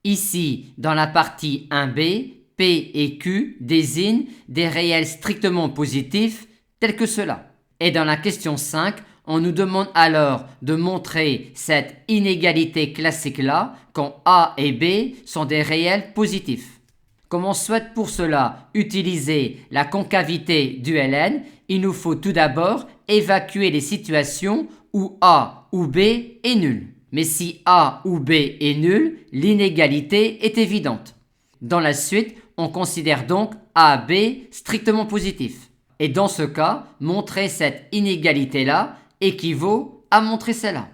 Ici, dans la partie 1b, P et Q désignent des réels strictement positifs tels que cela. Et dans la question 5, on nous demande alors de montrer cette inégalité classique-là quand A et B sont des réels positifs. Comme on souhaite pour cela utiliser la concavité du Ln, il nous faut tout d'abord évacuer les situations où A ou B est nul. Mais si A ou B est nul, l'inégalité est évidente. Dans la suite, on considère donc A, B strictement positifs. Et dans ce cas, montrer cette inégalité-là équivaut à montrer celle-là.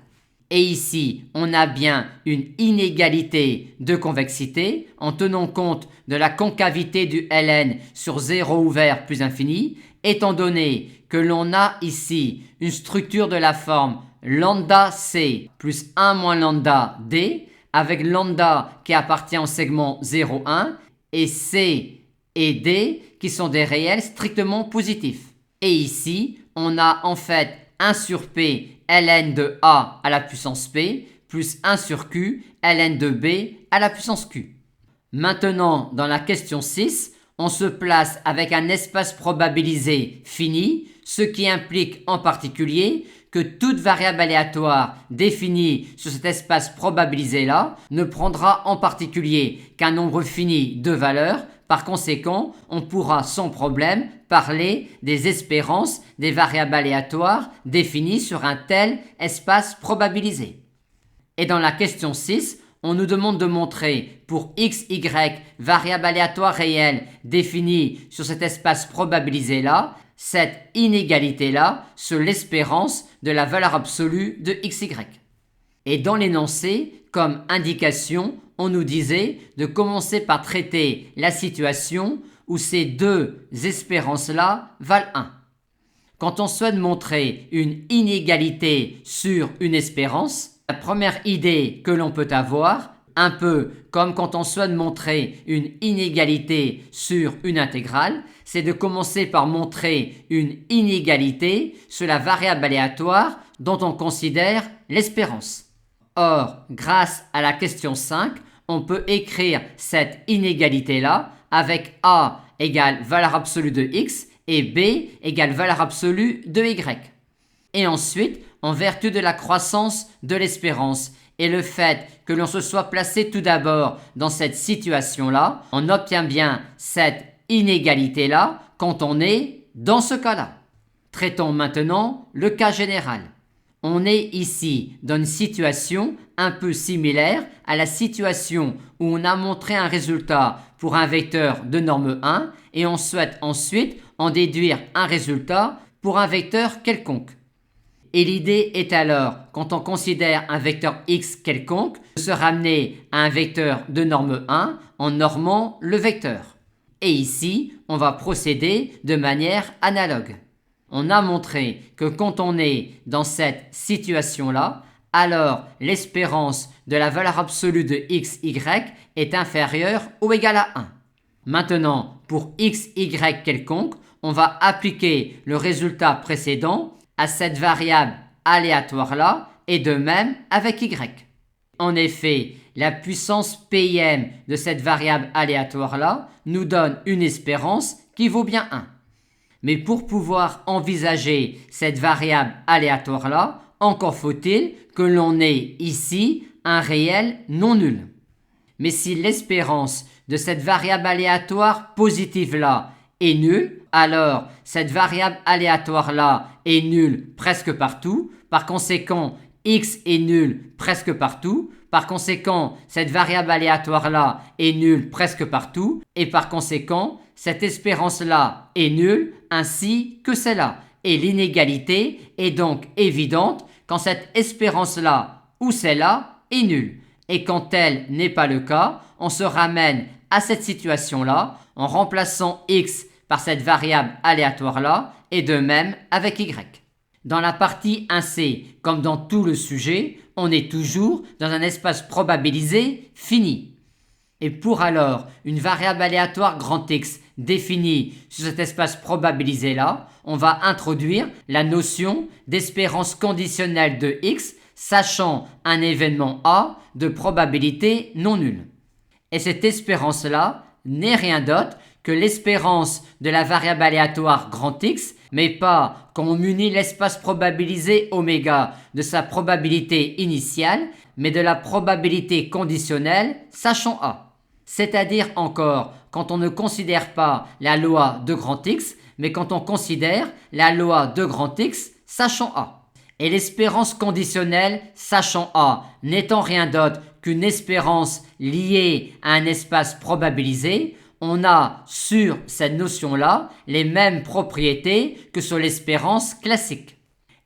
Et ici, on a bien une inégalité de convexité en tenant compte de la concavité du Ln sur 0 ouvert plus infini, étant donné que l'on a ici une structure de la forme lambda C plus 1 moins lambda D, avec lambda qui appartient au segment 0, 1, et C et D qui sont des réels strictement positifs. Et ici, on a en fait 1 sur P ln de A à la puissance P plus 1 sur Q ln de B à la puissance Q. Maintenant, dans la question 6, on se place avec un espace probabilisé fini, ce qui implique en particulier que toute variable aléatoire définie sur cet espace probabilisé-là ne prendra en particulier qu'un nombre fini de valeurs. Par conséquent, on pourra sans problème parler des espérances des variables aléatoires définies sur un tel espace probabilisé. Et dans la question 6, on nous demande de montrer pour x, y, variable aléatoire réelle définie sur cet espace probabilisé-là, cette inégalité-là sur l'espérance de la valeur absolue de x, y. Et dans l'énoncé, comme indication, on nous disait de commencer par traiter la situation où ces deux espérances-là valent 1. Quand on souhaite montrer une inégalité sur une espérance, la première idée que l'on peut avoir, un peu comme quand on souhaite montrer une inégalité sur une intégrale, c'est de commencer par montrer une inégalité sur la variable aléatoire dont on considère l'espérance. Or, grâce à la question 5, on peut écrire cette inégalité-là avec A égale valeur absolue de x et B égale valeur absolue de y. Et ensuite, en vertu de la croissance de l'espérance et le fait que l'on se soit placé tout d'abord dans cette situation-là, on obtient bien cette inégalité-là quand on est dans ce cas-là. Traitons maintenant le cas général. On est ici dans une situation un peu similaire à la situation où on a montré un résultat pour un vecteur de norme 1 et on souhaite ensuite en déduire un résultat pour un vecteur quelconque. Et l'idée est alors, quand on considère un vecteur x quelconque, de se ramener à un vecteur de norme 1 en normant le vecteur. Et ici, on va procéder de manière analogue. On a montré que quand on est dans cette situation-là, alors l'espérance de la valeur absolue de x, y est inférieure ou égale à 1. Maintenant, pour x, y quelconque, on va appliquer le résultat précédent à cette variable aléatoire-là et de même avec y. En effet, la puissance PIM de cette variable aléatoire-là nous donne une espérance qui vaut bien 1. Mais pour pouvoir envisager cette variable aléatoire-là, encore faut-il que l'on ait ici un réel non nul. Mais si l'espérance de cette variable aléatoire positive-là est nulle, alors cette variable aléatoire-là est nulle presque partout. Par conséquent, x est nul presque partout. Par conséquent, cette variable aléatoire-là est nulle presque partout. Et par conséquent, cette espérance-là est nulle ainsi que celle-là. Et l'inégalité est donc évidente quand cette espérance-là ou celle-là est nulle. Et quand tel n'est pas le cas, on se ramène à cette situation-là en remplaçant x par cette variable aléatoire-là et de même avec y. Dans la partie 1c, comme dans tout le sujet, on est toujours dans un espace probabilisé fini. Et pour alors une variable aléatoire grand X définie sur cet espace probabilisé-là, on va introduire la notion d'espérance conditionnelle de X, sachant un événement A de probabilité non nulle. Et cette espérance-là n'est rien d'autre que l'espérance de la variable aléatoire grand X, mais pas quand on munit l'espace probabilisé oméga de sa probabilité initiale, mais de la probabilité conditionnelle sachant A. C'est-à-dire encore quand on ne considère pas la loi de grand X, mais quand on considère la loi de grand X sachant A. Et l'espérance conditionnelle sachant A n'étant rien d'autre qu'une espérance liée à un espace probabilisé, on a sur cette notion-là les mêmes propriétés que sur l'espérance classique.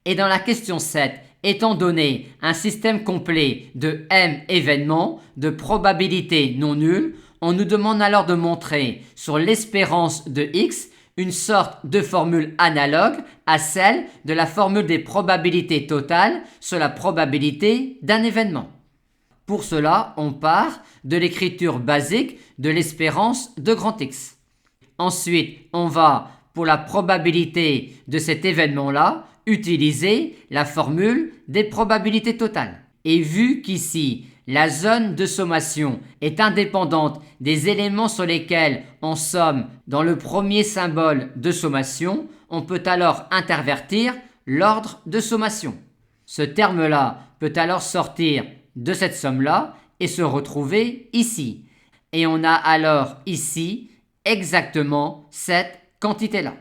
Et dans la question 7, étant donné un système complet de m événements de probabilité non nulle, on nous demande alors de montrer sur l'espérance de x une sorte de formule analogue à celle de la formule des probabilités totales sur la probabilité d'un événement. Pour cela, on part de l'écriture basique de l'espérance de grand X. Ensuite, on va, pour la probabilité de cet événement-là, utiliser la formule des probabilités totales. Et vu qu'ici, la zone de sommation est indépendante des éléments sur lesquels on somme dans le premier symbole de sommation, on peut alors intervertir l'ordre de sommation. Ce terme-là peut alors sortir de cette somme-là et se retrouver ici. Et on a alors ici exactement cette quantité-là.